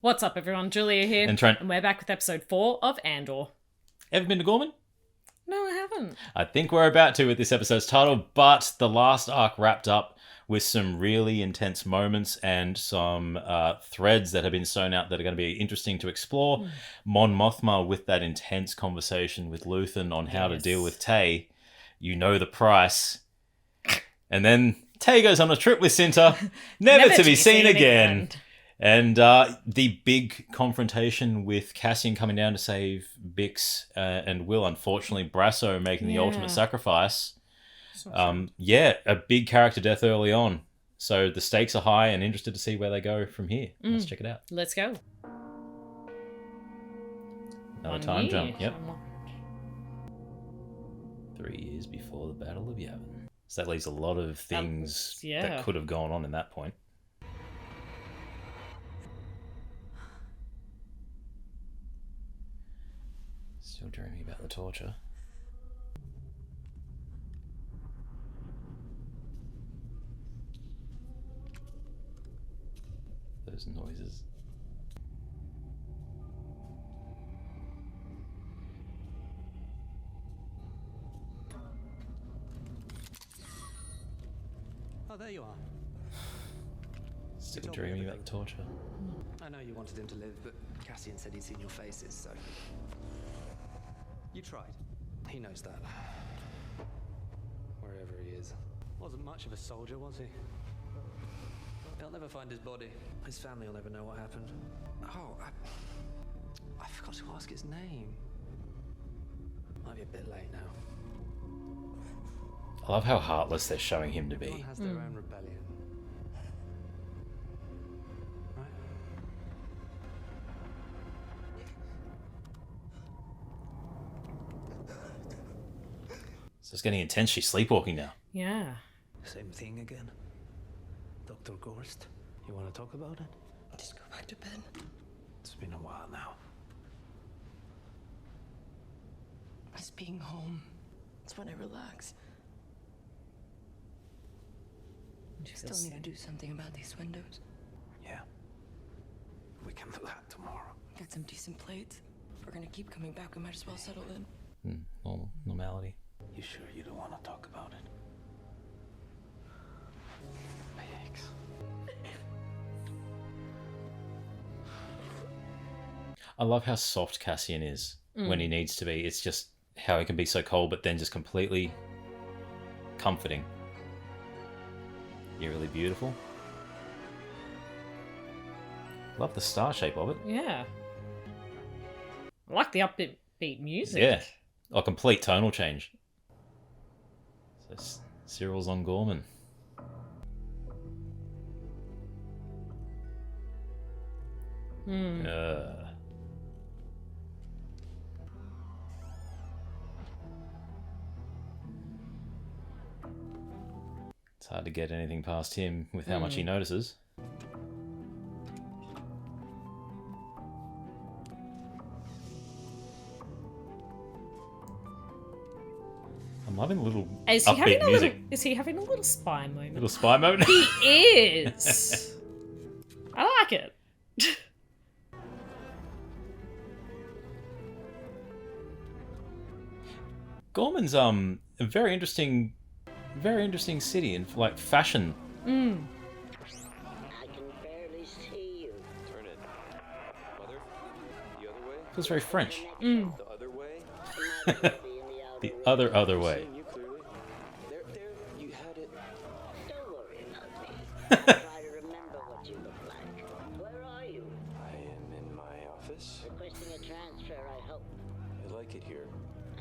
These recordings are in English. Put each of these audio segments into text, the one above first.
What's up, everyone? Julia here. And Trent. And we're back with episode 4 of Andor. Ever been to Ghorman? No, I haven't. I think we're about to with this episode's title, but the last arc wrapped up with some really intense moments and some threads that have been sewn out that are going to be interesting to explore. Mon Mothma with that intense conversation with Luthen on how to deal with Tay. You know the price. And then Tay goes on a trip with Cinta, never to be seen again. And the big confrontation with Cassian coming down to save Bix and Will, unfortunately, Brasso making the ultimate sacrifice. A big character death early on. So the stakes are high and interested to see where they go from here. Let's check it out. Let's go. Another time jump, yep. 3 years before the Battle of Yavin. So that leaves a lot of things that could have gone on in that point. Still dreaming about the torture. Those noises. Oh, there you are. Still dreaming about the torture. I know you wanted him to live, but Cassian said he'd seen your faces, so... You tried. He knows that. Wherever he is. Wasn't much of a soldier, was he? They'll never find his body. His family will never know what happened. Oh, I forgot to ask his name. Might be a bit late now. I love how heartless they're showing him to be. Everyone has their own rebellion. Right? So it's getting intense. She's sleepwalking now. Yeah. Same thing again. Dr. Gorst, you want to talk about it? Just go back to bed. It's been a while now. Just being home. It's when I relax. Still need to do something about these windows. Yeah. We can do that tomorrow. Got some decent plates. If we're gonna keep coming back, we might as well settle in. Normality. You sure you don't want to talk about it? Thanks. I love how soft Cassian is when he needs to be. It's just how he can be so cold, but then just completely comforting. You're really beautiful. Love the star shape of it. Yeah. I like the upbeat music. Yeah. A complete tonal change. So Cyril's on Ghorman. It's hard to get anything past him with how much he notices. I'm loving the little upbeat music. Is he having a little spy moment? Little spy moment? He is. I like it. Ghorman's a very interesting city in like fashion. I can barely see you. Turn it. Mother? The other way? Feels very French. The other way? The other way. Seeing you clearly. There, you had it. Don't worry about me. Try to remember what you look like. Where are you? I am in my office. Requesting a transfer, I hope. I like it here.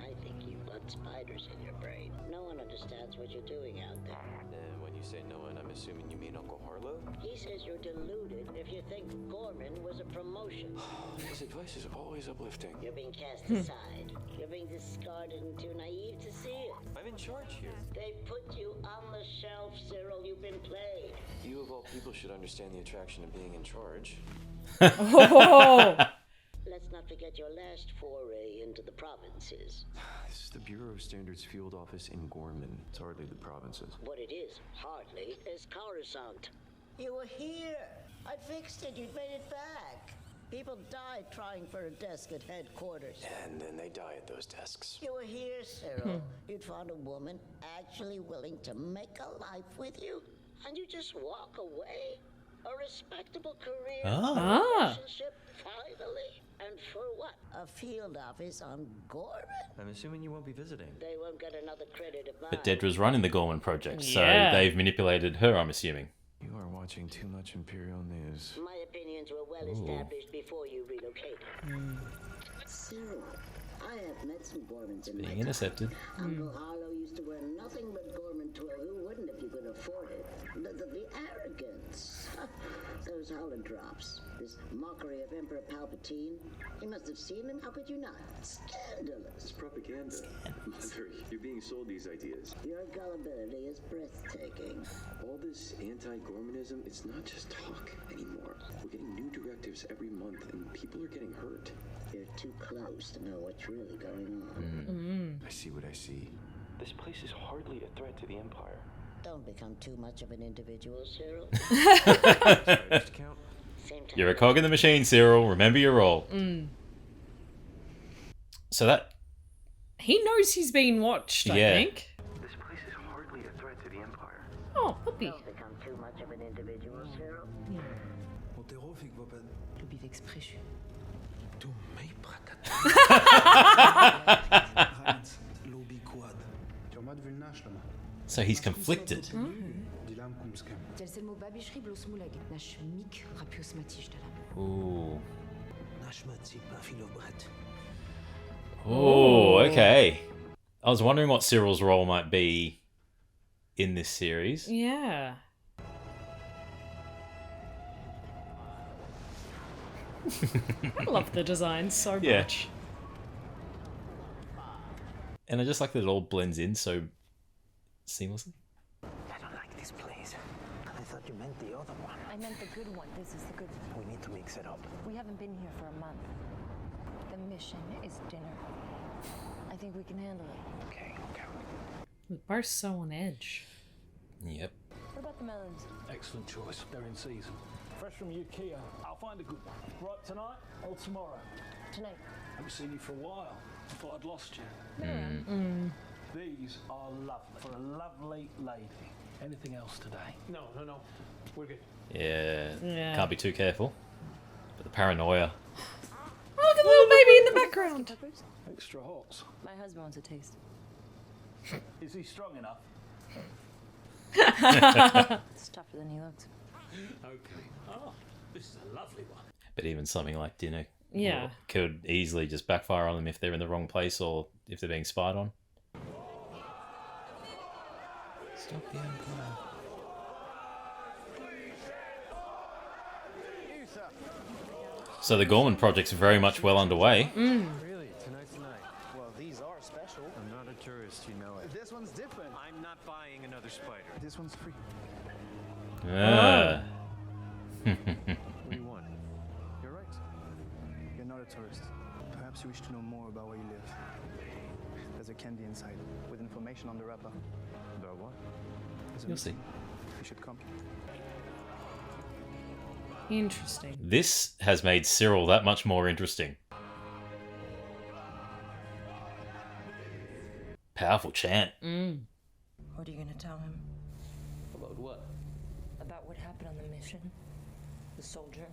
I think you've got spiders in your brain. No one understands what you're doing out there. And when you say no one, I'm assuming you mean Uncle Harlow? He says you're deluded if you think Ghorman was a promotion. His advice is always uplifting. You're being cast aside. You're being discarded and too naive to see it. I'm in charge here. They put you on the shelf, Cyril. You've been played. You of all people should understand the attraction of being in charge. Oh. Let's not forget your last foray into the provinces. This is the Bureau of Standards field office in Ghorman. It's hardly the provinces. What it is, hardly, is Coruscant. You were here. I fixed it. You'd made it back. people die trying for a desk at headquarters. And then they die at those desks. You were here, Cyril. You'd found a woman actually willing to make a life with you, and you just walk away. A respectable career, Ah. relationship, finally. And for what? A field office on Ghorman? I'm assuming you won't be visiting. They won't get another credit of mine. But Dedra's running the Ghorman project, so Yeah. they've manipulated her, I'm assuming. You are watching too much Imperial news. My opinions were well established before you relocated. Cyril, I have met some Ghormans in my Being time. intercepted. Uncle Harlow used to wear nothing but Ghorman twill. Who wouldn't if you could afford it? The arrogance. Those holodrops. This mockery of Emperor Palpatine. You must have seen them. How could you not? Scandalous. It's propaganda. Mother, you're being sold these ideas. Your gullibility is breathtaking. All this anti-Gormanism, it's not just talk anymore. We're getting new directives every month, and people are getting hurt. You're too close to know what's really going on. I see what I see. This place is hardly a threat to the Empire. Don't become too much of an individual, Cyril. First count. Same time. You're a cog in the machine, Cyril. Remember your role. So that... He knows he's being watched, I Yeah. think. This place is hardly a threat to the Empire. Oh, puppy. Don't become too much of an individual, Cyril. Le bif exprès, je suis... So he's conflicted. Jalselmo babichri blosmulag, nash mik rapios matish dalam. Ooh. Oh, okay. I was wondering what Cyril's role might be in this series. Yeah. I love the design so Yeah. much. And I just like that it all blends in so seamlessly. I don't like this place. I thought you meant the other one. I meant the good one. This is the good one. We need to mix it up. We haven't been here for a month. The mission is dinner. I think we can handle it. Okay. We're both so on edge. Yep. What about the melons? Excellent choice. They're in season. Fresh from Ukiah. I'll find a good one. Right tonight or tomorrow? Tonight. Haven't seen you for a while. I thought I'd lost you. These are lovely. For a lovely lady. Anything else today? No. We're good. Yeah. Yeah. Can't be too careful. But the paranoia. Oh, look at the little baby in the background. Peppers? Extra hot. My husband wants a taste. Is he strong enough? It's tougher than he looks. Okay. Oh, this is a lovely one. But even something like dinner Yeah. could easily just backfire on them if they're in the wrong place or if they're being spied on. Stop the Empire. So the Ghorman project's very much well underway. Really? Tonight's the night. Well, these are special. I'm not a tourist, you know it. This one's different. I'm not buying another spider. This one's free. Ah. What do you want? You're right. You're not a tourist. Perhaps you wish to know more about where you live. There's a candy inside with information on the wrapper. About what? There's a You'll see. meeting. You should come. Interesting. This has made Cyril that much more interesting. Powerful chant. What are you gonna tell him? About what? About what happened on the mission? The soldier?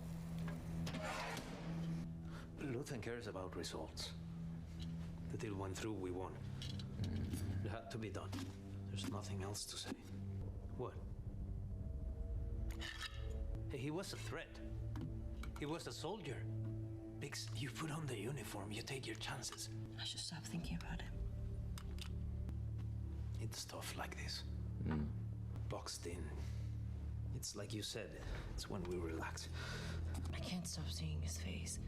Luthen cares about results. The deal went through, we won. It had to be done. There's nothing else to say. What? Hey, he was a threat. He was a soldier. Biggs, you put on the uniform, you take your chances. I should stop thinking about him. It's stuff like this. Boxed in. It's like you said, it's when we relax. I can't stop seeing his face.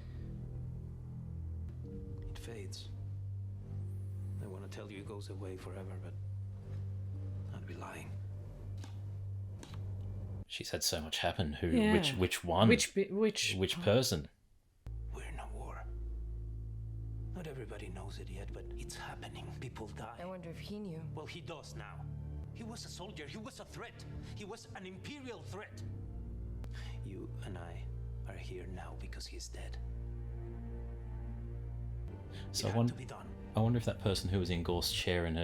It fades. I want to tell you it goes away forever, but I'd be lying. She's had so much happen. Who? Yeah. Which one? Which person? We're in a war. Not everybody knows it yet, but it's happening. People die. I wonder if he knew. Well, he does now. He was a soldier. He was a threat. He was an imperial threat. You and I are here now because he's dead. So I wonder if that person who was in Gorst's chair in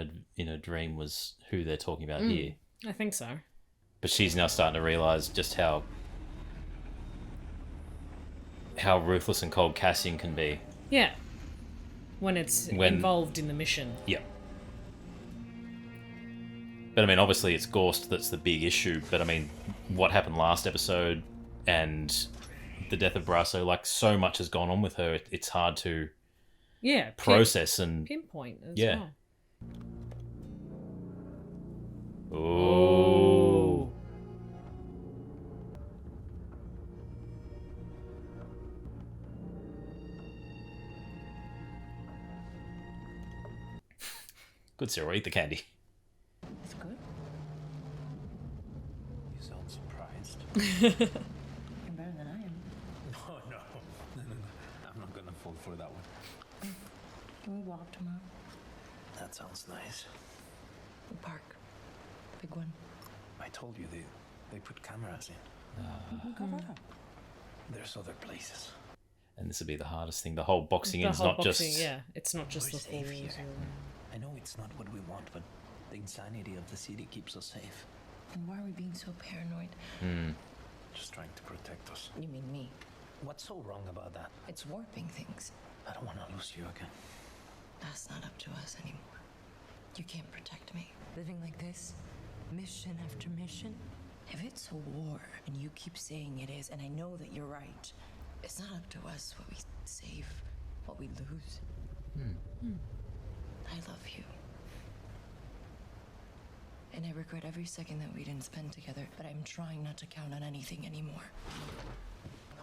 her dream was who they're talking about here. I think so. But she's now starting to realise just how ruthless and cold Cassian can be. Yeah. When it's involved in the mission. Yep. But I mean, obviously it's Gorst that's the big issue. But I mean, what happened last episode and the death of Brasso, like so much has gone on with her. It's hard to process and pinpoint as well. Oh. Good, Cyril. Eat the candy. It's good. You sound surprised. You're better than I am. No. I'm not gonna fall for that one. Can we walk tomorrow? That sounds nice. The park. Big one. I told you they put cameras in. Cover it up. There's other places. And this would be the hardest thing. The whole boxing The in is whole not boxing, just... yeah, it's not just We're the safe falls. here. I know it's not what we want, but the insanity of the city keeps us safe. And why are we being so paranoid? Just trying to protect us. You mean me? What's so wrong about that? It's warping things. I don't want to lose you again. That's not up to us anymore. You can't protect me. Living like this, mission after mission. If it's a war, and you keep saying it is, and I know that you're right, it's not up to us what we save, what we lose. I love you. And I regret every second that we didn't spend together, but I'm trying not to count on anything anymore.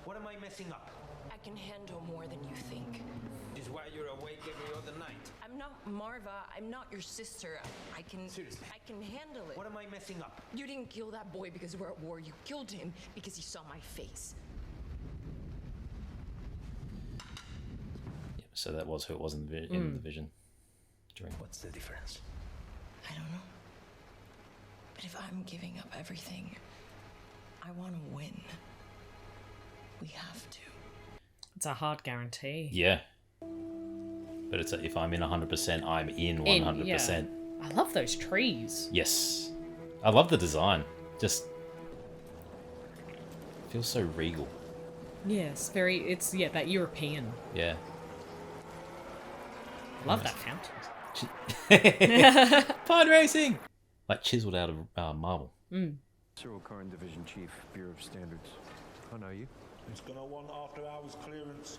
What am I messing up? I can handle more than you think. Is why you're awake every other night. I'm not Marva. I'm not your sister. I can... Seriously. I can handle it. What am I messing up? You didn't kill that boy because we're at war. You killed him because he saw my face. Yeah, so that was who it was in the vision. Dream. What's the difference? I don't know. But if I'm giving up everything, I want to win. We have to. It's a hard guarantee. Yeah. But it's if I'm in 100%, I'm in 100%. Yeah. I love those trees. Yes. I love the design. Just feels so regal. Yes, it's that European. Yeah. Love that fountain. Pod racing! Like chiseled out of marble. Cyril Karn, Division Chief, Bureau of Standards. How know you? It's gonna want after hours clearance.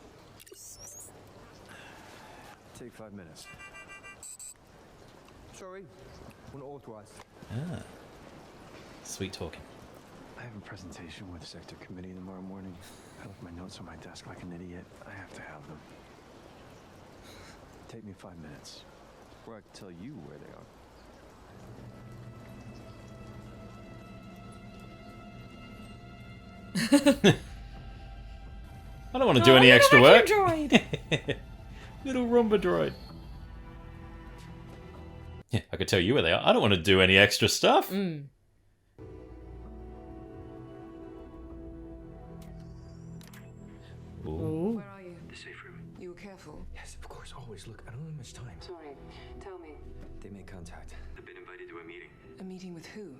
Take 5 minutes. Sorry, unauthorized. Sweet talking. I have a presentation with Sector Committee tomorrow morning. I left my notes on my desk like an idiot. I have to have them. Take me 5 minutes. Or I can tell you where they are. I don't want to do any extra work. Droid. Little Roomba droid. Yeah, I could tell you where they are. I don't want to do any extra stuff. Ooh. Where are you? The safe room. You were careful. Yes, of course, always. Look, I don't have much time. Sorry. Tell me. They made contact. I've been invited to a meeting. A meeting with who?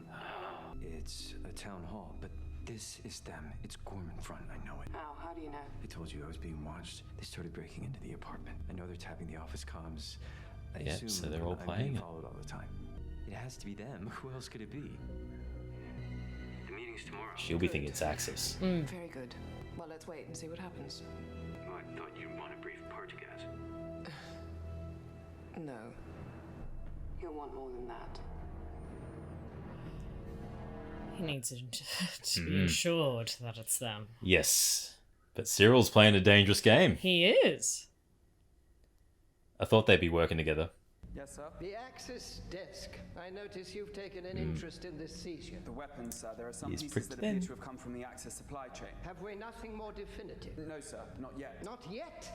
It's a town hall, but this is them. It's Ghorman front, I know it. How do you know? I told you I was being watched. They started breaking into the apartment. I know they're tapping the office comms. I Yeah, assume so they're all I'm playing being it. followed all the time. It has to be them. Who else could it be? The meeting's tomorrow. She'll be thinking it's Axis. Very good. Well, let's wait and see what happens. Oh, I thought you'd want a brief Partagas. No. You'll want more than that. He needs to be ensured that it's them. Yes. But Cyril's playing a dangerous game. He is. I thought they'd be working together. Yes, sir. The Axis desk. I notice you've taken an interest in this seizure. The weapons, sir. There are some He's pieces that pretty appear thin. to have come from the Axis supply chain. Have we nothing more definitive? No, sir. Not yet. Not yet.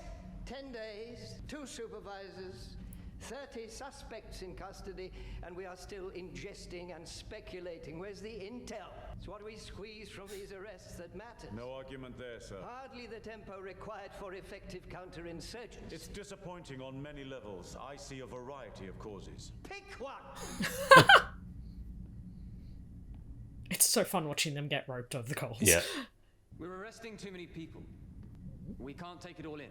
10 days, 2 supervisors, 30 suspects in custody, and we are still ingesting and speculating. Where's the intel? It's what we squeeze from these arrests that matters. No argument there, sir. Hardly the tempo required for effective counterinsurgents. It's disappointing on many levels. I see a variety of causes. Pick one! It's so fun watching them get roped over the coals. Yeah. We're arresting too many people. We can't take it all in.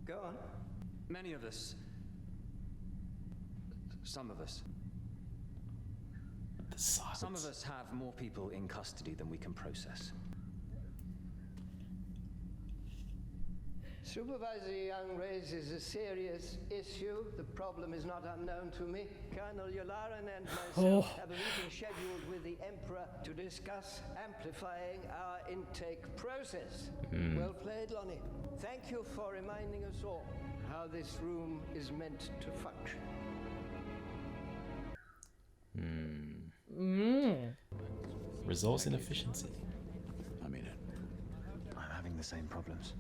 Go on. Many of us. Some of us. Some of us have more people in custody than we can process. Supervisor Young raises a serious issue. The problem is not unknown to me. Colonel Yularan and myself have a meeting scheduled with the Emperor to discuss amplifying our intake process. Well played, Lonnie. Thank you for reminding us all how this room is meant to function. Resource inefficiency. I mean it. I'm having the same problems.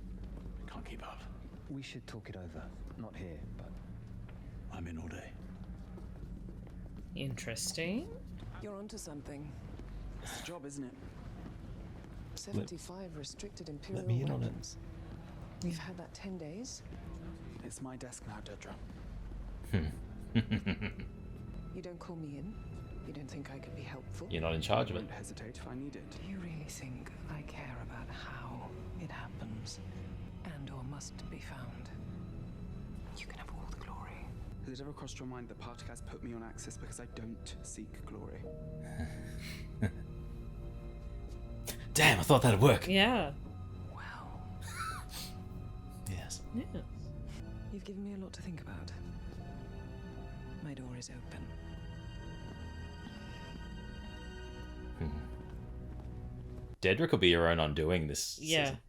Can't keep up. We should talk it over. Not here, but... I'm in all day. Interesting. You're onto something. It's a job, isn't it? 75 restricted Imperial me in on it. weapons. You've had that 10 days? It's my desk now, Dedra. You don't call me in? You don't think I could be helpful? You're not in charge of I it. won't hesitate if I need it. Do you really think I care about how it happens? Andor must be found. You can have all the glory. Has it ever crossed your mind that Partic has put me on Axis because I don't seek glory? Damn, I thought that'd work. Yeah. Well. Yes. Yeah. You've given me a lot to think about. My door is open. Dedrick will be your own undoing this Yeah. season.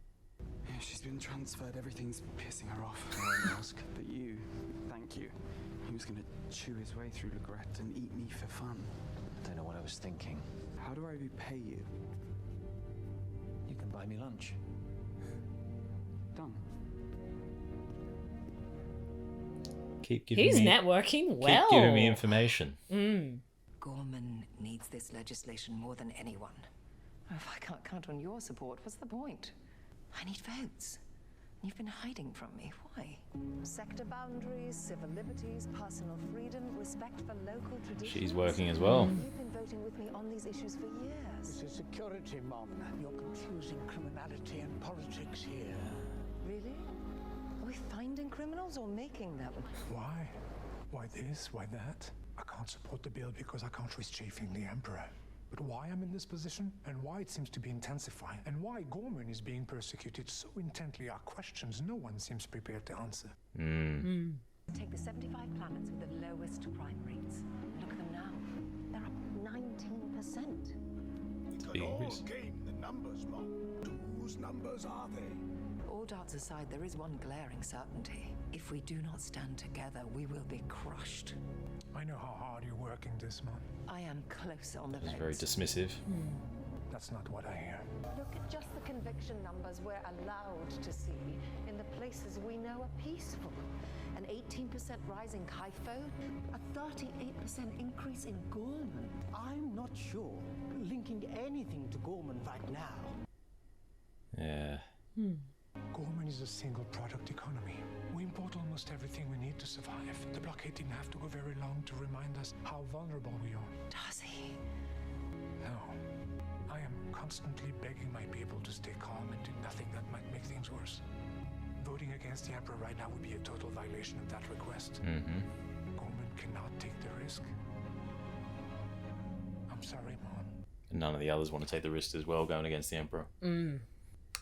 Yeah, she's been transferred. Everything's pissing her off. I won't ask. But you, thank you. He was going to chew his way through Legret and eat me for fun. I don't know what I was thinking. How do I repay you? You can buy me lunch. Done. Keep giving He's me networking well. Keep giving me information. Ghorman needs this legislation more than anyone. If I can't count on your support, what's the point? I need votes. You've been hiding from me. Why? Sector boundaries, civil liberties, personal freedom, respect for local traditions. She's working as well. You've been voting with me on these issues for years. This is security, Mom. You're confusing criminality and politics here. Really? Are we finding criminals or making them? Why? Why this? Why that? I can't support the bill because I can't risk chafing the Emperor. But why I'm in this position, and why it seems to be intensifying, and why Ghorman is being persecuted so intently are questions no one seems prepared to answer. Take the 75 planets with the lowest crime rates. Look at them now. They're up 19%. It's a big increase. Game the numbers, Mom. Whose numbers are they? All doubts aside, there is one glaring certainty. If we do not stand together, we will be crushed. I know how hard you're working this, Mom. I am close on the It's votes. very dismissive. That's not what I hear. Look at just the conviction numbers we're allowed to see in the places we know are peaceful. An 18% rise in Kaifo, a 38% increase in Ghorman. I'm not sure linking anything to Ghorman right now. Yeah. Ghorman is a single product economy. We import almost everything we need to survive. The blockade didn't have to go very long to remind us how vulnerable we are. Does he? No. I am constantly begging my people to stay calm and do nothing that might make things worse. Voting against the Emperor right now would be a total violation of that request. Ghorman cannot take the risk. I'm sorry, Mom. None of the others want to take the risk as well, going against the Emperor.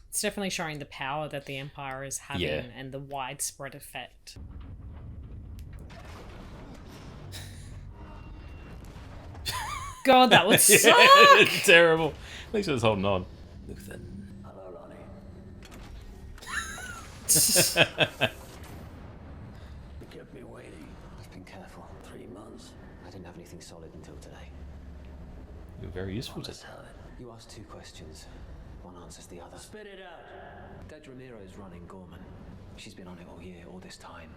It's definitely showing the power that the Empire is having Yeah. and the widespread effect. God, that would suck! Terrible. At least I was holding on. Look at that. Hello, Ronnie. You kept me waiting. I've been careful. 3 months. I didn't have anything solid until today. You're very useful to Let's have it. You asked 2 questions. One answers the other. Spit it out. Dedra Miro's running Ghorman. She's been on it all year, all this time.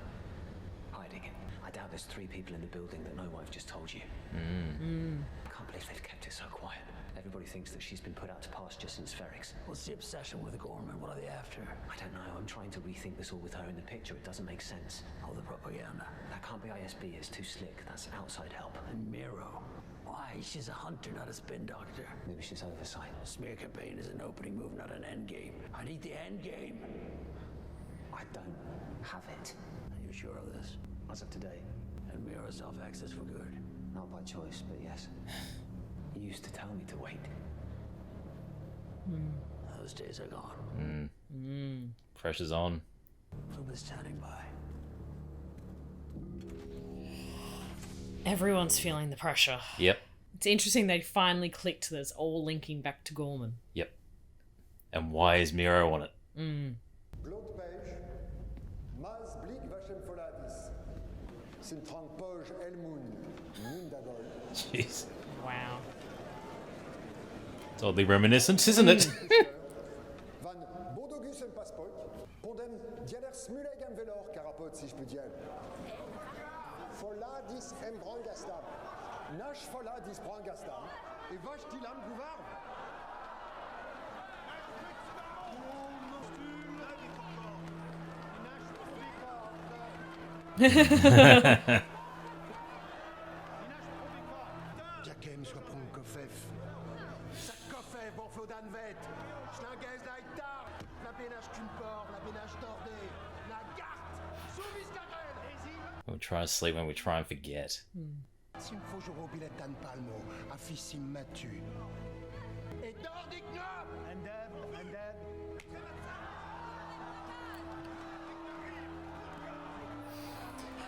I hiding it. I doubt there's 3 people in the building that know what I've just told you. I can't believe they've kept it so quiet. Everybody thinks that she's been put out to pasture since Ferrix. What's the obsession with Ghorman? What are they after? I don't know. I'm trying to rethink this all with her in the picture. It doesn't make sense. All the propaganda. That can't be ISB. It's too slick. That's outside help. And Miro. Why? She's a hunter, not a spin doctor. Maybe she's oversight. A smear campaign is an opening move, not an end game. I need the end game. I don't have it. Are you sure of this? As of today. And Miro self-access for good? Not by choice, but yes. You used to tell me to wait. Those days are gone. Pressure's on. Who is standing by? Everyone's feeling the pressure. Yep. It's interesting they finally clicked that it's all linking back to Ghorman. Yep. And why is Miro on it? Jeez. Wow. It's oddly reminiscent, isn't it? We'll try and sleep when we try and forget.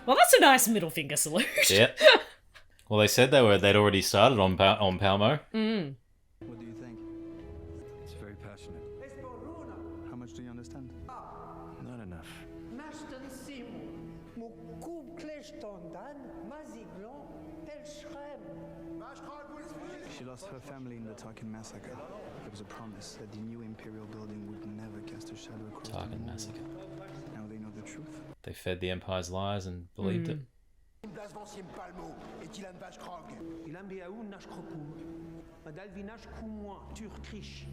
Well, that's a nice middle finger salute. Yep. Well, they said they'd already started on Palmo. What do you think? It's very passionate. How much do you understand? Not enough. She lost her family in the Tarkin massacre. There was a promise that the new Imperial building would never cast a shadow across the Tarkin world. massacre. Now they know the truth. They fed the Empire's lies and believed it.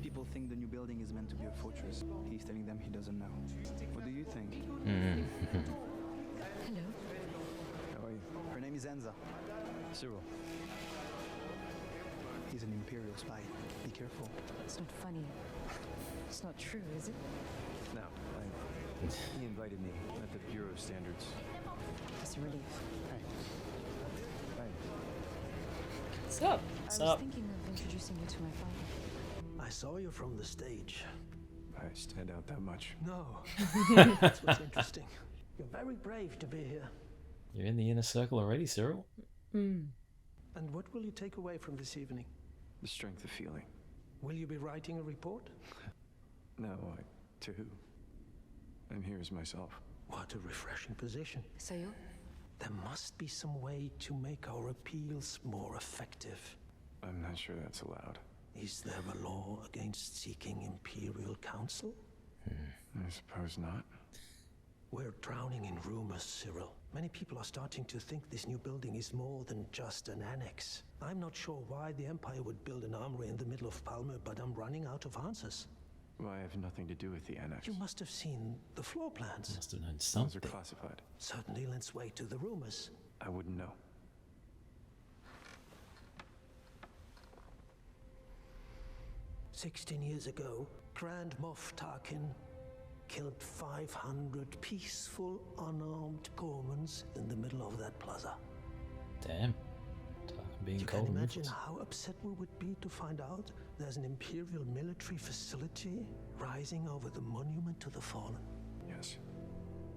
People think the new building is meant to be a fortress. He's telling them he doesn't know. What do you think? Hello. How are you? Her name is Enza. Cyril. He's an Imperial spy. Be careful. It's not funny. It's not true, is it? No, he invited me at the Bureau standards. It's a relief. Hey. What's up? I was thinking of introducing you to my father. I saw you from the stage. I stand out that much. No. That's what's interesting. You're very brave to be here. You're in the inner circle already, Cyril. And what will you take away from this evening? The strength of feeling. Will you be writing a report? No, to who? I'm here as myself. What a refreshing position. Sayo? There must be some way to make our appeals more effective. I'm not sure that's allowed. Is there a law against seeking Imperial counsel? I suppose not. We're drowning in rumors, Cyril. Many people are starting to think this new building is more than just an annex. I'm not sure why the Empire would build an armory in the middle of Palma, but I'm running out of answers. Well, I have nothing to do with the annex. You must have seen the floor plans. Must have known Those something. are classified. Certainly lends weight to the rumors. I wouldn't know. "16 years ago, Grand Moff Tarkin killed 500 peaceful, unarmed Ghormans in the middle of that plaza. Damn. Tarkin being You cold can and imagine ruthless. how upset we would be to find out there's an Imperial military facility rising over the monument to the fallen. Yes.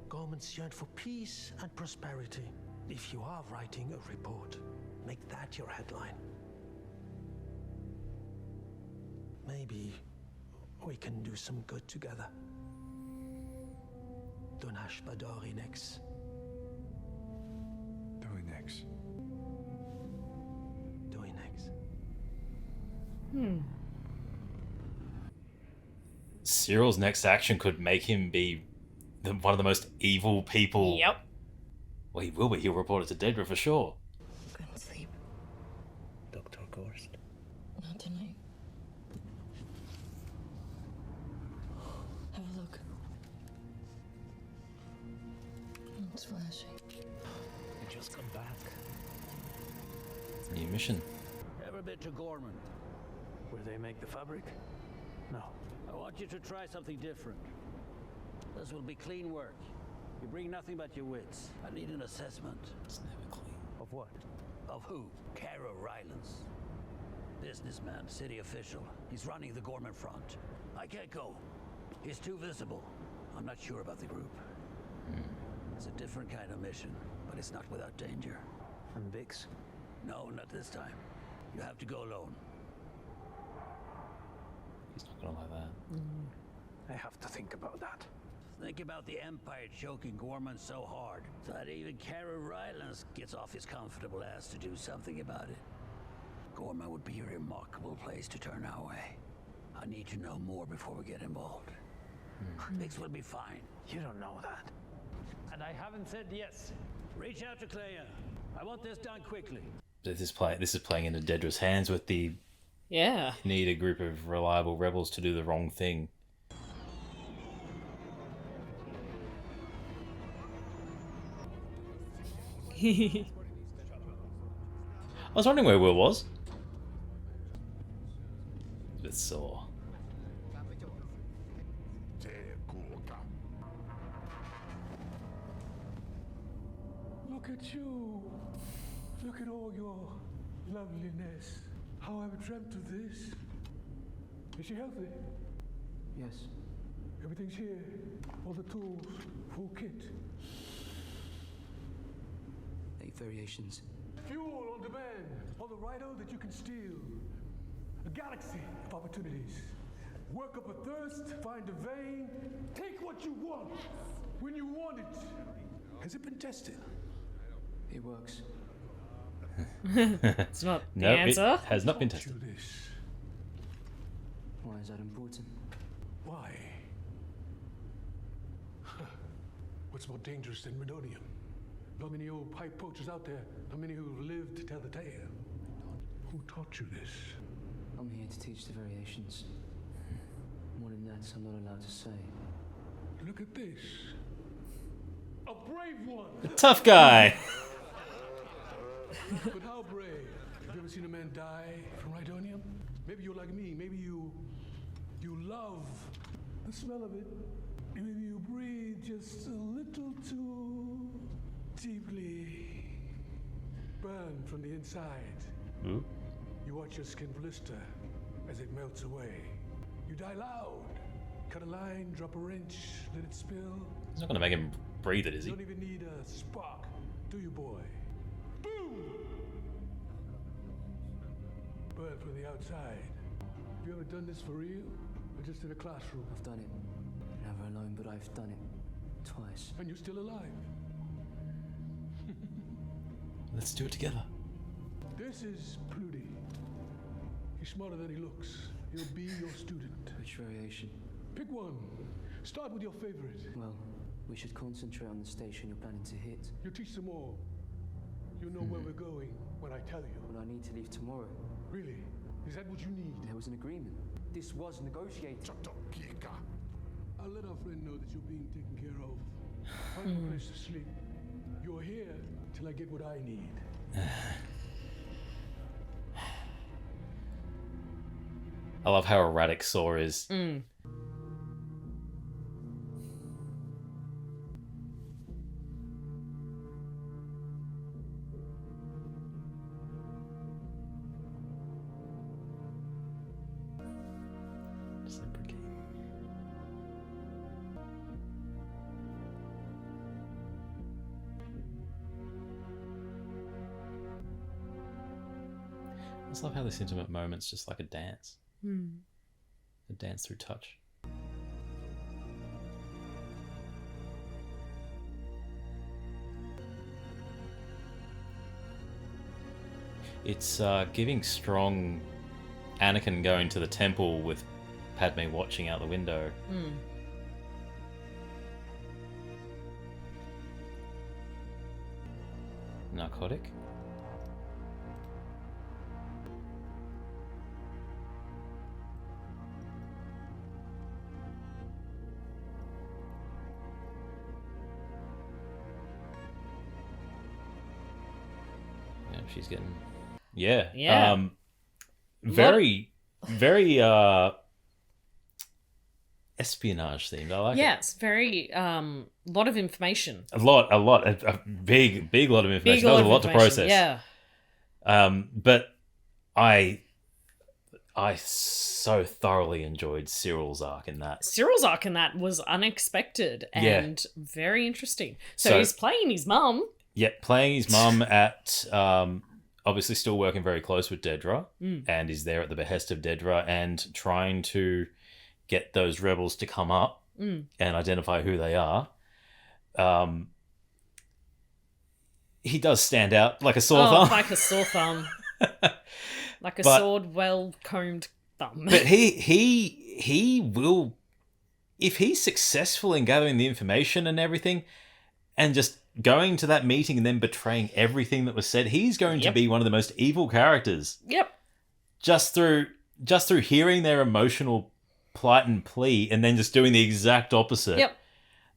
Ghormans yearn for peace and prosperity. If you are writing a report, make that your headline. Maybe we can do some good together. Donash Badorinex. Doinex. Doinex. Cyril's next action could make him be one of the most evil people. Yep. Well, he will be. He'll report it to Dedra for sure. Couldn't sleep. Dr. Gorst. Not tonight. Have a look. It's flashing. You just come back. New mission. Ever been to Ghorman? Where they make the fabric? No. I want you to try something different. This will be clean work. You bring nothing but your wits. I need an assessment. It's never clean. Of what? Of who? Cara Rylance. Businessman, city official. He's running the Ghorman front. I can't go. He's too visible. I'm not sure about the group. It's a different kind of mission, but it's not without danger. And Bix? No, not this time. You have to go alone. He's not gonna like that. I have to think about that. Think about the Empire choking Ghorman so hard that even Cara Rylance gets off his comfortable ass to do something about it. Ghorman would be a remarkable place to turn our way. I need to know more before we get involved. Bix will be fine. You don't know that. And I haven't said yes. Reach out to Clea. I want this done quickly. This is playing into Dedra's hands with the Yeah. need a group of reliable rebels to do the wrong thing. I was wondering where Will was. A bit sore. Look at you. Look at all your loveliness. How I've dreamt of this. Is she healthy? Yes. Everything's here. All the tools. Full kit. 8 variations. Fuel on demand. On the Rhino that you can steal. A galaxy of opportunities. Work up a thirst. Find a vein. Take what you want. When you want it. Has it been tested? It works. It's not the answer. It has not been tested. Why is that important? Why? What's more dangerous than Redonium? Not many old pipe poachers out there. Not many who've lived to tell the tale. Who taught you this? I'm here to teach the variations. More than that, I'm not allowed to say. Look at this. A brave one! A tough guy! But how brave? Have you ever seen a man die from Rhydonium? Maybe you're like me. Maybe you love the smell of it. Maybe you breathe just a little too deeply. Burn from the inside. Ooh. You watch your skin blister as it melts away. You die loud. Cut a line, drop a wrench, let it spill. He's not going to make him breathe it, is he? You don't even need a spark, do you, boy? Boom! Burn from the outside. Have you ever done this for real? Or just in a classroom? I've done it. Never alone, but I've done it. Twice. And you're still alive? Let's do it together. This is Pluty. He's smarter than he looks. He'll be your student. Which variation? Pick one. Start with your favorite. Well, we should concentrate on the station you're planning to hit. You teach them all. You know where we're going when I tell you. Well, I need to leave tomorrow. Really? Is that what you need? There was an agreement. This was negotiated. I'll let our friend know that you're being taken care of. Find a place to sleep. You're here till I get what I need. I love how erratic Saw is. I just love how this intimate moment's just like a dance. A dance through touch. It's giving strong Anakin going to the temple with Padme watching out the window. Mm. narcotic. Yeah, she's getting... Yeah. Yeah. Very espionage themed. I like it. Yeah, it's very lot of information. A big lot of information. That was a lot to process. Yeah. But I so thoroughly enjoyed Cyril's arc in that. Cyril's arc in that was unexpected and very interesting. So he's playing his mum. Yeah, playing his mum at obviously still working very close with Dedra, and is there at the behest of Dedra and trying to get those rebels to come up and identify who they are. He does stand out like a sore thumb. Like a sore thumb. Like a sword well-combed thumb. But he will, if he's successful in gathering the information and everything, and just going to that meeting and then betraying everything that was said, he's going to be one of the most evil characters. Yep. Just through hearing their emotional plight and plea, and then just doing the exact opposite. Yep.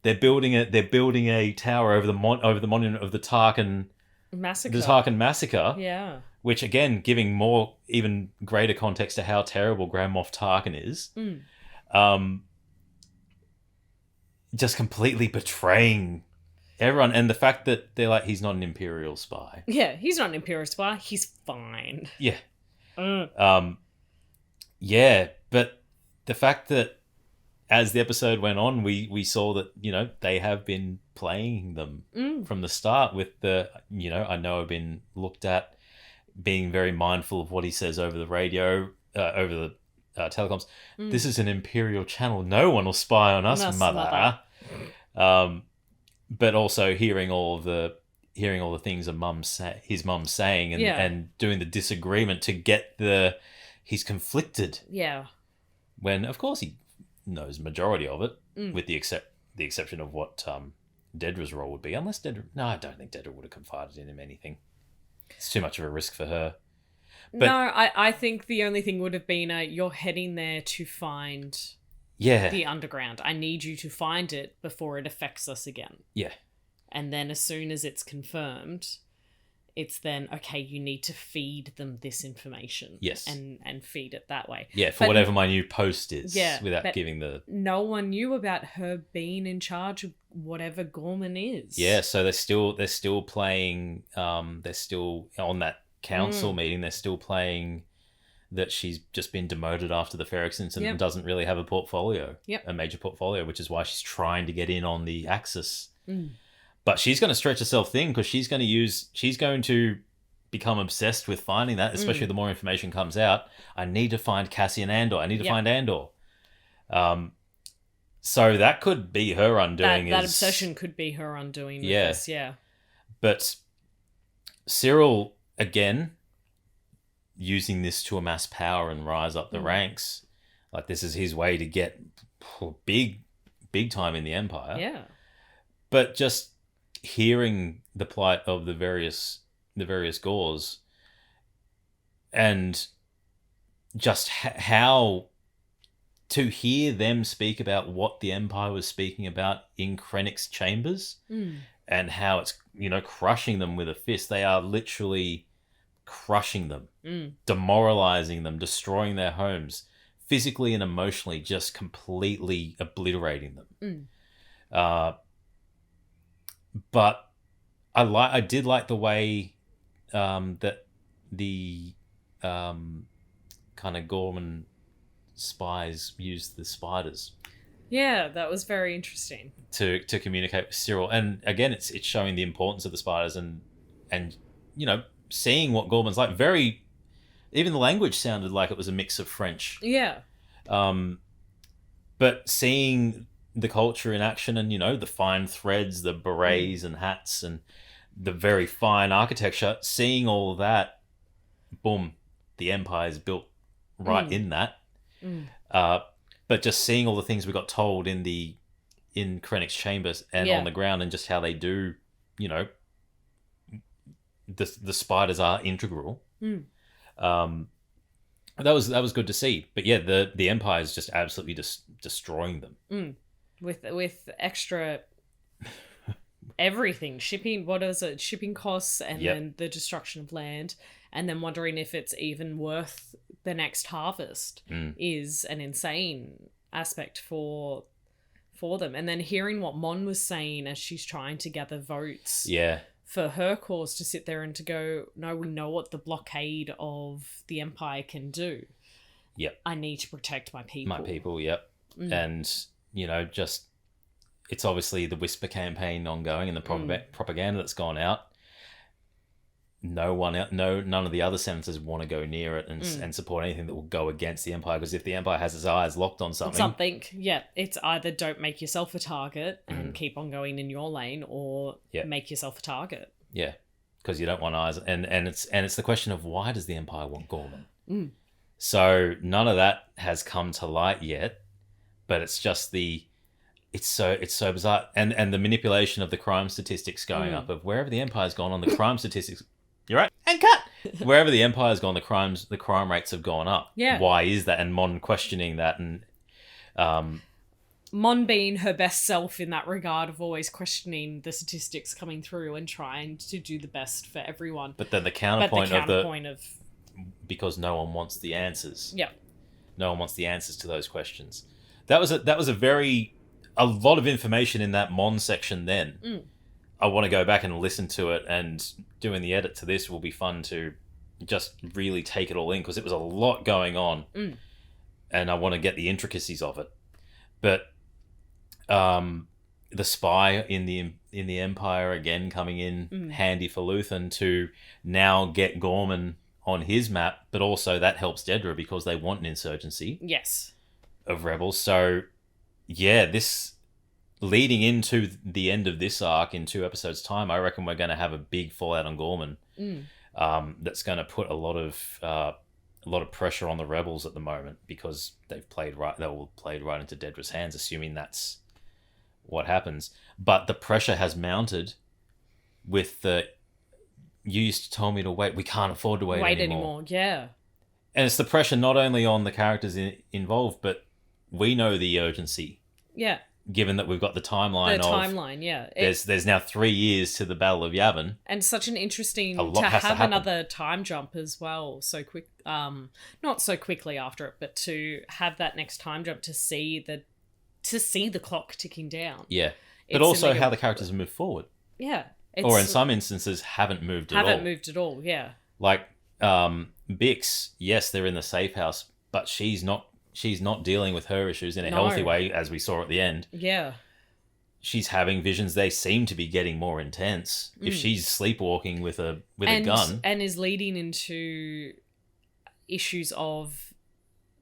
They're building a tower over the monument of the Tarkin massacre. The Tarkin massacre. Yeah. Which again, giving more even greater context to how terrible Grand Moff Tarkin is. Just completely betraying everyone, and the fact that they're like, he's not an Imperial spy. Yeah, he's not an Imperial spy. He's fine. Yeah. Yeah, but the fact that as the episode went on, we saw that, they have been playing them from the start with the, I know I've been looked at being very mindful of what he says over the radio, over the telecoms. This is an Imperial channel. No one will spy on us, mother. But also hearing all the things his mum's saying and doing the disagreement to get he's conflicted. Yeah. When of course he knows majority of it, with the exception of what Dedra's role would be. Unless Dedra, no, I don't think Dedra would have confided in him anything. It's too much of a risk for her. But, no, I think the only thing would have been you're heading there to find the underground. I need you to find it before it affects us again. Yeah. And then as soon as it's confirmed, it's then, okay, you need to feed them this information. Yes. And feed it that way. Yeah, for whatever my new post is. Yeah. Without giving the... No one knew about her being in charge of whatever Ghorman is. Yeah, so they're still playing... they're still on that council meeting, they're still playing that she's just been demoted after the Ferrex incident and doesn't really have a portfolio. Yep. A major portfolio, which is why she's trying to get in on the Axis. But she's going to stretch herself thin because she's going to become obsessed with finding that, especially the more information comes out. I need to find Cassian Andor. I need to find Andor. So that could be her undoing. That obsession could be her undoing with this, yeah. But Cyril, again, using this to amass power and rise up the ranks. Like, this is his way to get big time in the Empire. Yeah. But just hearing the plight of the various Gors and just how to hear them speak about what the Empire was speaking about in Krennic's chambers and how it's, crushing them with a fist. They are literally crushing them, demoralizing them, destroying their homes, physically and emotionally, just completely obliterating them. But I did like the way that the kind of Ghorman spies used the spiders. Yeah, that was very interesting. To communicate with Cyril. And again, it's showing the importance of the spiders and seeing what Ghorman's like. Even the language sounded like it was a mix of French. Yeah. But seeing the culture in action and, the fine threads, the berets and hats and the very fine architecture, seeing all of that, boom, the Empire's built right in that. But just seeing all the things we got told in Krennic's chambers and on the ground, and just how they do, the spiders are integral. That was good to see. But yeah, the Empire is just absolutely destroying them. With extra everything, shipping costs, and then the destruction of land, and then wondering if it's even worth the next harvest is an insane aspect for them. And then hearing what Mon was saying as she's trying to gather votes for her cause, to sit there and to go, no, we know what the blockade of the Empire can do. I need to protect my people. And just it's obviously the whisper campaign ongoing and the propaganda that's gone out. None of the other senators want to go near it and support anything that will go against the Empire, because if the Empire has its eyes locked on something, it's either don't make yourself a target and keep on going in your lane, or make yourself a target. Because you don't want eyes, and it's the question of, why does the Empire want Ghorman? So none of that has come to light yet, but it's just it's so bizarre, and the manipulation of the crime statistics going up, of wherever the Empire's gone on, the crime statistics. You're right. And cut. Wherever the Empire's gone, the crime rates have gone up. Why is that? And Mon questioning that, and Mon being her best self in that regard, of always questioning the statistics coming through and trying to do the best for everyone. But then the counterpoint of because no one wants the answers. No one wants the answers to those questions. That was a lot of information in that Mon section then. I want to go back and listen to it, and doing the edit to this will be fun to just really take it all in, because it was a lot going on, and I want to get the intricacies of it. But the spy in the Empire again coming in handy for Luthen to now get Ghorman on his map, but also that helps Dedra because they want an insurgency of rebels. So this leading into the end of this arc in 2 episodes' time, I reckon we're going to have a big fallout on Ghorman. That's going to put a lot of pressure on the rebels at the moment, because they all played right into Dedra's hands, assuming that's what happens. But the pressure has mounted with you used to tell me to wait. We can't afford to wait anymore. And it's the pressure not only on the characters involved, but we know the urgency. Given that we've got the timeline there's now 3 years to the Battle of Yavin. And such an interesting to have another time jump as well, so quick, not so quickly after it, but to have that next time jump to see the clock ticking down. But also how the characters have moved forward. Or in some instances haven't moved at all. Like Bix, yes, they're in the safe house, but she's not dealing with her issues in a healthy way, as we saw at the end. She's having visions. They seem to be getting more intense. If she's sleepwalking with a gun, and is leading into issues of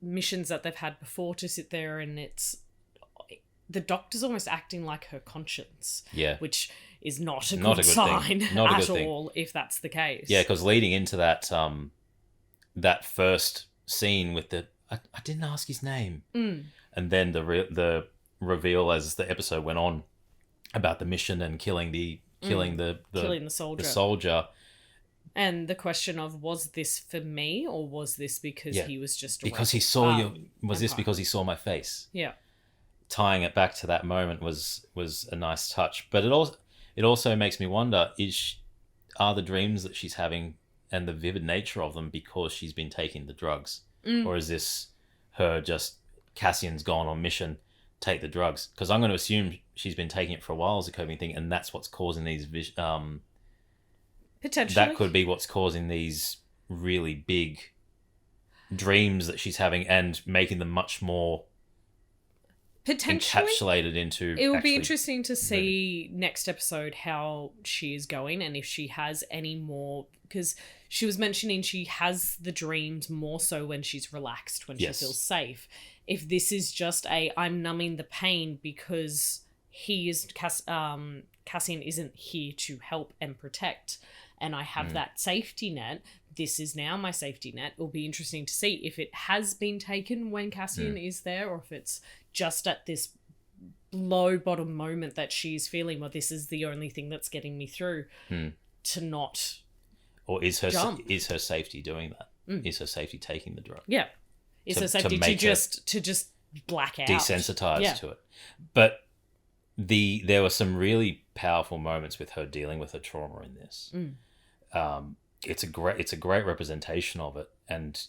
missions that they've had before, to sit there and the Doctor's almost acting like her conscience. Which is not a good sign at all, if that's the case. Because leading into that that first scene with I didn't ask his name. And then the reveal as the episode went on about the mission and killing the soldier. And the question of, was this for me, or was this because he was just because he saw this because he saw my face? Tying it back to that moment was a nice touch. But it also makes me wonder, are the dreams that she's having and the vivid nature of them because she's been taking the drugs? Or is this her just, Cassian's gone on mission, take the drugs? Because I'm going to assume she's been taking it for a while as a coping thing, and that's what's causing these potentially. That could be what's causing these really big dreams that she's having, and making them much more encapsulated into. It will be interesting to see next episode how she is going, and if she has any more, because she was mentioning she has the dreams more so when she's relaxed, when she feels safe. If this is just I'm numbing the pain because Cassian isn't here to help and protect, and I have that safety net, this is now my safety net. It'll be interesting to see if it has been taken when Cassian is there, or if it's just at this low bottom moment that she's feeling, well, this is the only thing that's getting me through, to not or is her jump. is her safety doing that? Is her safety taking the drug? Yeah. Is her safety to just black out, desensitized to it? But there were some really powerful moments with her dealing with her trauma in this. It's a great representation of it, and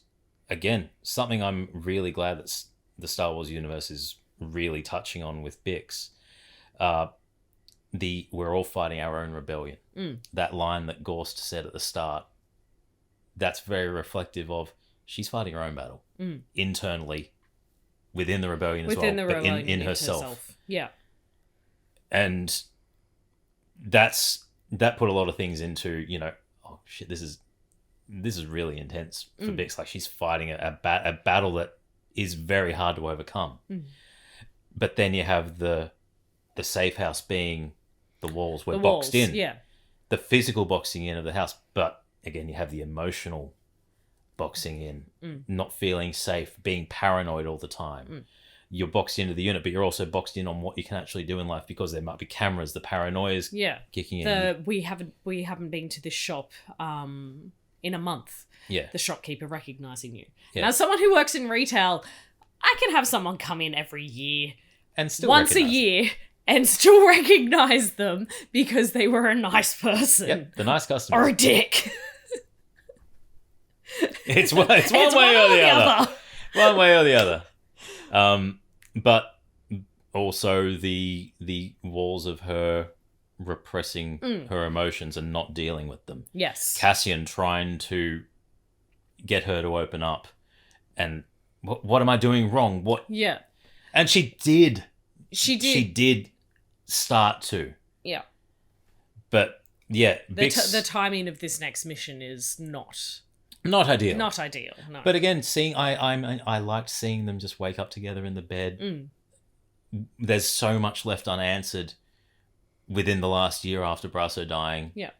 again, something I'm really glad that the Star Wars universe is really touching on with Bix. We're all fighting our own rebellion. That line that Gorst said at the start, that's very reflective of she's fighting her own battle internally within the rebellion as well, but in herself. Yeah. And that put a lot of things into, oh shit, this is really intense for Bix. Like, she's fighting a battle that is very hard to overcome. But then you have the safe house being the walls were boxed in. Yeah. The physical boxing in of the house. But again, you have the emotional boxing in, not feeling safe, being paranoid all the time. You're boxed into the unit, but you're also boxed in on what you can actually do in life because there might be cameras. The paranoia is kicking in. We haven't been to this shop in a month. Yeah. The shopkeeper recognizing you. Yeah. Now, someone who works in retail, I can have someone come in every year, and still once a year, and still recognize them because they were a nice person. Yep, the nice customer. Or a dick. It's one way or the other. One way or the other. But also the walls of her repressing her emotions and not dealing with them. Yes. Cassian trying to get her to open up, and what am I doing wrong? What? Yeah. And she did. She did start to. Yeah. But yeah, the timing of this next mission is not ideal. Not ideal. No. But again, I liked seeing them just wake up together in the bed. There's so much left unanswered within the last year after Brasso dying. Yeah.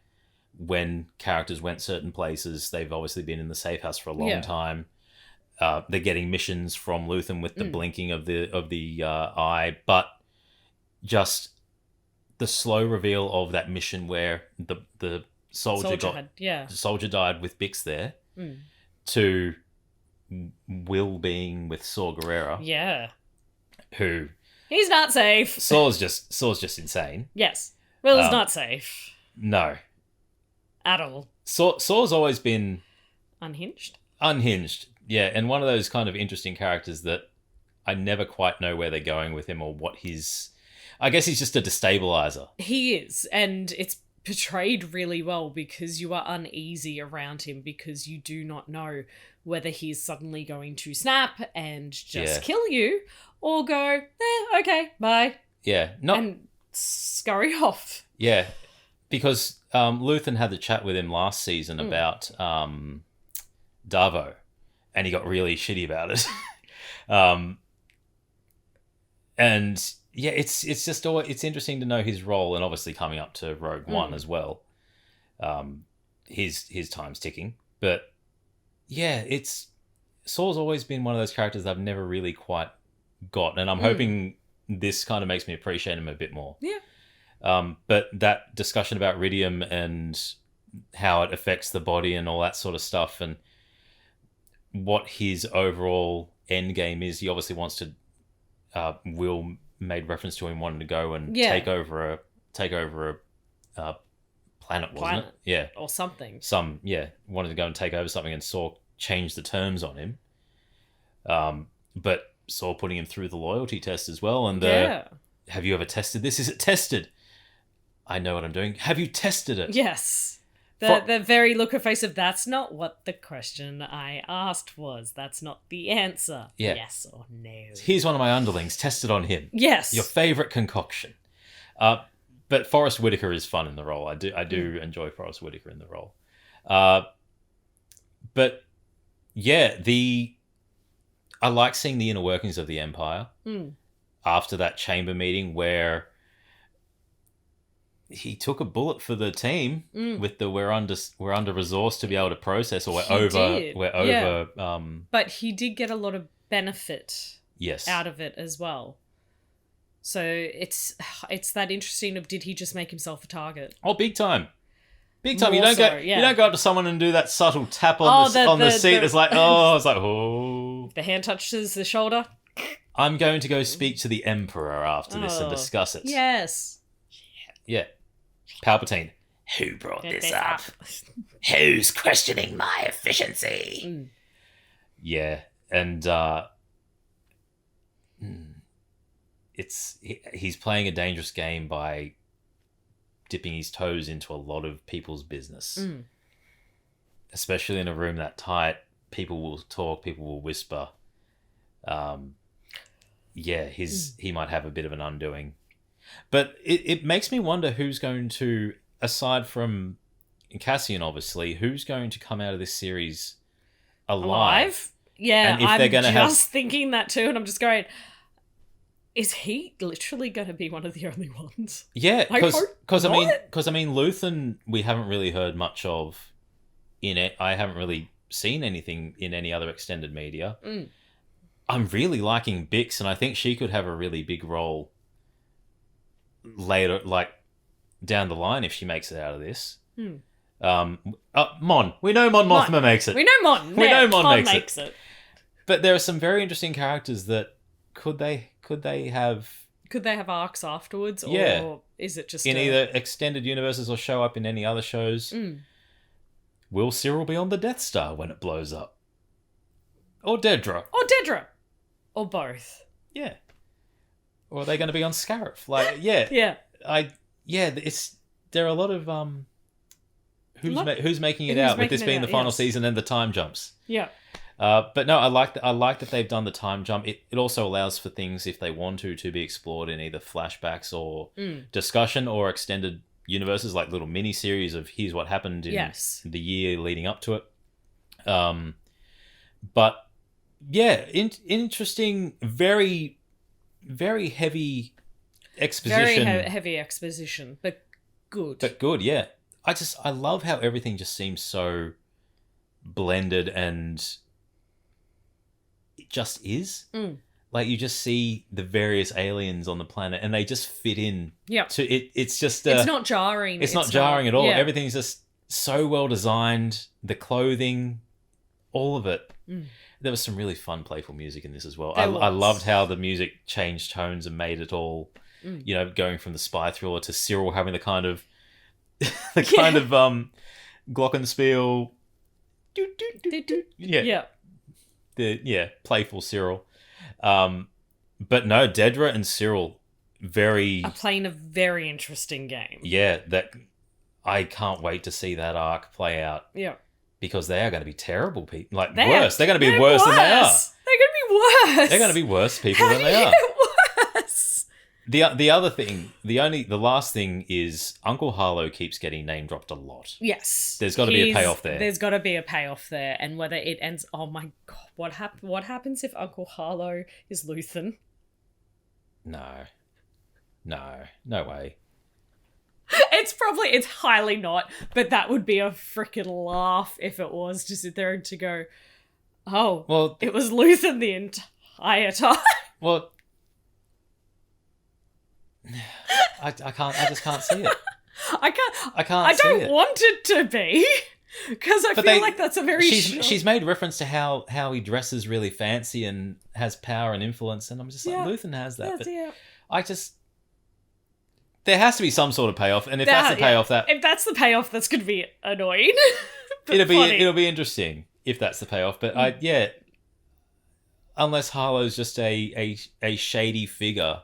When characters went certain places, they've obviously been in the safe house for a long time. They're getting missions from Luthen with the blinking of the eye, but just the slow reveal of that mission where the soldier died with Bix there, to Will being with Saw Gerrera. Yeah. Who he's not safe. Saw's just insane. Yes. Will is not safe. No. At all. Saw's always been unhinged. Yeah, and one of those kind of interesting characters that I never quite know where they're going with him or what I guess he's just a destabilizer. He is, and it's portrayed really well because you are uneasy around him because you do not know whether he's suddenly going to snap and just kill you or go, okay, bye. Yeah. And scurry off. Yeah, because Luthen had the chat with him last season about Davo, and he got really shitty about it. And yeah, it's just it's interesting to know his role, and obviously coming up to Rogue One as well. His time's ticking, but yeah, Saw's always been one of those characters I've never really quite got, and I'm hoping this kind of makes me appreciate him a bit more. Yeah. But that discussion about Ridium and how it affects the body and all that sort of stuff, and what his overall end game is, he obviously wants to. Will made reference to him wanting to go and take over a planet, wasn't it? Yeah, or something. Wanted to go and take over something, and Saw changed the terms on him. But Saw putting him through the loyalty test as well, and have you ever tested this? Is it tested? I know what I'm doing. Have you tested it? Yes. The very look of face of that's not what the question I asked was. That's not the answer. Yeah. Yes or no. Here's one of my underlings. Test it on him. Yes. Your favourite concoction. But Forrest Whitaker is fun in the role. I do enjoy Forrest Whitaker in the role. But yeah, I like seeing the inner workings of the Empire after that chamber meeting where he took a bullet for the team with the we're under resourced to be able to process, or we're over. But he did get a lot of benefit out of it as well. So it's that interesting of, did he just make himself a target? Oh, big time. Big time. More You don't so, go. yeah. You don't go up to someone and do that subtle tap on the seat. It's like, oh, it's like, oh. The hand touches the shoulder. I'm going to go speak to the Emperor after this and discuss it. Yes. Yeah. Palpatine. Who brought this up? Who's questioning my efficiency? Yeah, and he's playing a dangerous game by dipping his toes into a lot of people's business. Especially in a room that tight, people will talk, people will whisper. He might have a bit of an undoing. But it makes me wonder who's going to, aside from Cassian, obviously, who's going to come out of this series alive? Yeah, and if I'm they're gonna thinking that too, and I'm just going, is he literally going to be one of the only ones? Yeah, because I What? mean, Luthen, we haven't really heard much of in it. I haven't really seen anything in any other extended media. I'm really liking Bix, and I think she could have a really big role later, like down the line, if she makes it out of this. Mon. We know Mon Mothma makes it. We know Mon. We know Mon makes it. But there are some very interesting characters that could they have arcs afterwards, or Yeah. is it just in either extended universes or show up in any other shows? Will Cyril be on the Death Star when it blows up? Or Dedra? Or both? Yeah. Or are they going to be on Scarif? Like, yeah. There are a lot of who's making it out with this being the final season and the time jumps. Yeah. But no, I like that they've done the time jump. It also allows for things, if they want to be explored in either flashbacks or discussion or extended universes, like little mini series of here's what happened in the year leading up to it. But yeah, interesting, very, very heavy exposition. Very heavy exposition, but good. But good, yeah. I love how everything just seems so blended and it just is. Like, you just see the various aliens on the planet and they just fit in. Yeah. To it. It's just it's not jarring. It's not jarring at all. Yeah. Everything's just so well designed. The clothing, all of it. There was some really fun, playful music in this as well. I loved how the music changed tones and made it all, going from the spy thriller to Cyril having the kind of glockenspiel. Playful Cyril. But no, Dedra and Cyril are playing a very interesting game. Yeah, that I can't wait to see that arc play out. Yeah. Because they are going to be terrible people. Like, worse. They're going to be worse than they are. They're going to be worse. They're going to be worse people than they are. Worse. The other thing, the last thing is Uncle Harlow keeps getting name dropped a lot. Yes. There's got to be a payoff there. There's got to be a payoff there. And whether it ends... Oh my God. What happens if Uncle Harlow is Luthen? No way. It's highly not, but that would be a freaking laugh if it was, to sit there and to go, oh, well, it was Luthen the entire time. Well, I just can't see it. I don't want it to be, because I feel like that's a very... She's made reference to how he dresses really fancy and has power and influence, and I'm just like, Luthen has that. There has to be some sort of payoff, and if that's the payoff, that's going to be annoying. It'll be interesting if that's the payoff. But unless Harlow's just a shady figure,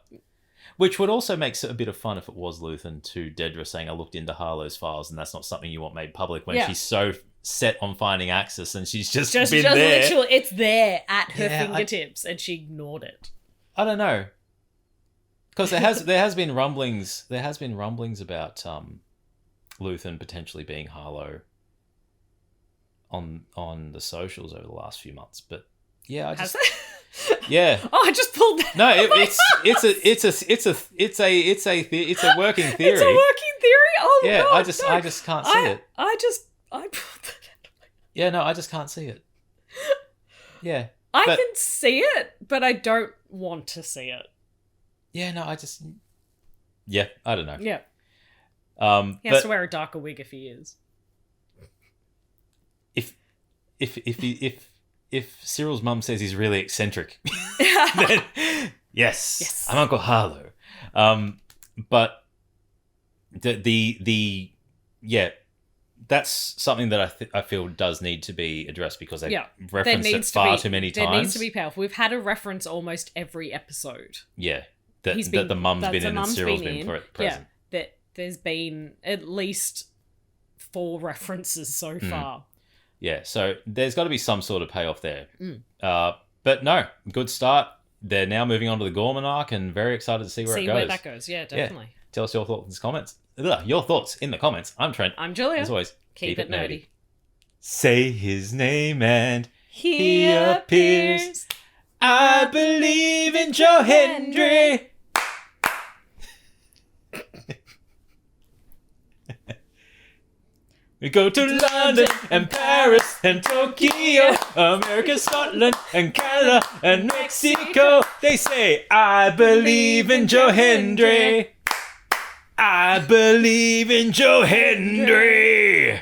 which would also make it a bit of fun if it was Luthen to Dedra saying, "I looked into Harlow's files, and that's not something you want made public." When she's so set on finding Axis, and she's just been there. Literally, it's there at her fingertips, and she ignored it. I don't know. Because there has been rumblings about Luthen potentially being Harlow on the socials over the last few months, but yeah, yeah. Oh, I just pulled that. No, it's a working theory. It's a working theory. Oh yeah, God, I just can't see it. I pulled that. Yeah, no, I just can't see it. Yeah, I can see it, but I don't want to see it. Yeah, no, I don't know. Yeah. He has to wear a darker wig if he is. if Cyril's mum says he's really eccentric, then yes, I'm Uncle Harlow. But the that's something that I feel does need to be addressed because they reference it far too many times. There needs to be payoff. We've had a reference almost every episode. Yeah, that the mum's been in and Cyril's been present. Yeah, that there's been at least 4 references so far. Yeah, so there's got to be some sort of payoff there. But no, good start. They're now moving on to the Ghorman arc and very excited to see where it goes. See where that goes, yeah, definitely. Yeah. Tell us your thoughts in the comments. Your thoughts in the comments. I'm Trent. I'm Julia. As always, keep it nerdy. Say his name and he appears. I believe in Joe Hendry. We go to London and Paris and Tokyo, America, Scotland and Canada and Mexico. They say, I believe in Joe Hendry. I believe in Joe Hendry.